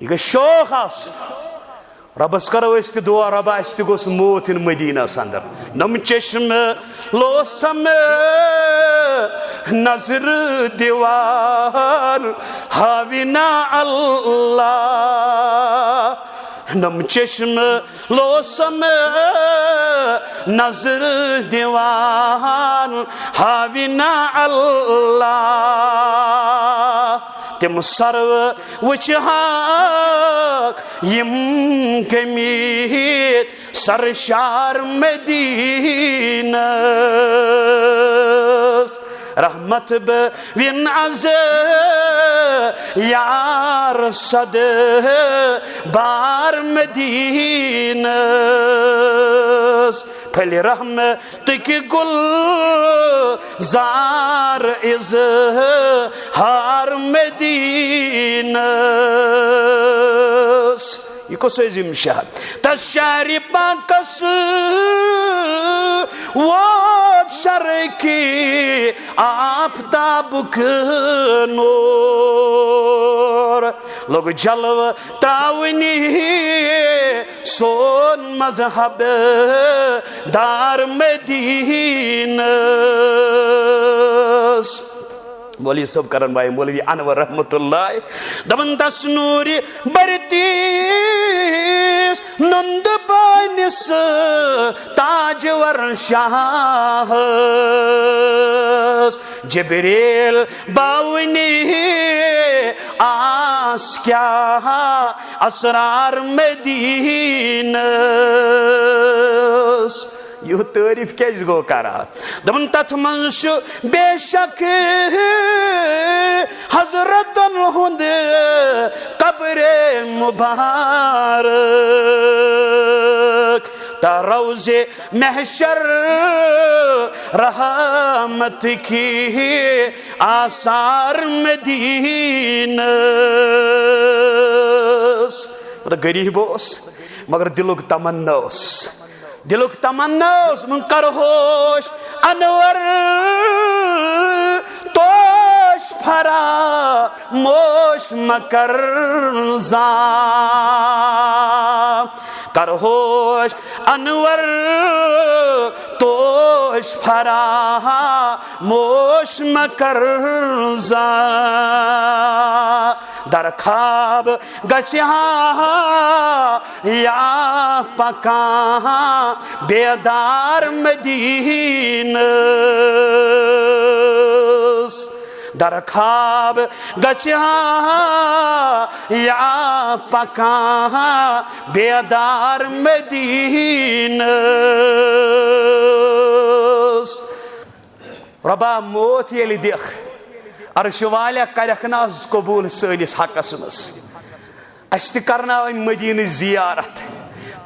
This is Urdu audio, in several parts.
یہ گئی شوق آس ربس کرو اس تہ دعا ربا اس تہ گوس موت ان مدینہ اندر نم چشم لوسم نظر دیوار حاوینا اللہ نم چشم لوسم نظر دیوار حاوینا اللہ تم سرو وچہاک یم کمید سرشار مدینہ رحمت بوین از یار صد بار مدینہ پھلی رحمت کی گل زار اظہار مدینہ یہ کس عظیم شہر تس شہر پاکس ووت شرکی آفتابک نور لوگ جلو تراونی سون مذہب دار مدینہ مولوی صاحب کرن بھائی مولوی انور رحمت اللہ دبن تس نوری برتیس نند بانس تاجور شاہ جبریل باونی آس کیا اسرار مدینہ یہ تعریف کیس گو کرا دبن تت منشو بے شک حضرت ہند قبر مبارک تا روز محشر رحمت کی آثار مدینہ غریب اس مگر دلوک تمنا اس دلوک تمنا اس من کرہوش انور توش پھرا موش مکر زام کرہوش انور توش پھرا موش مکر زام در خواب گچھا یا پکاں بیدار مدینہ در خواب گچھا یا پکاں بیدار مدینہ ربا موت یلی دیکھ عرش والیا کرکھناس قبول سٲنِس حقس مس اس تہِ کرناوٕنۍ مدینہ زیارت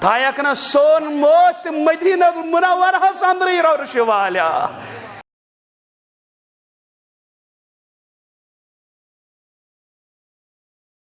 تھایکھ نا سون موت مدینہ منورہس اندرٕے عرش والیا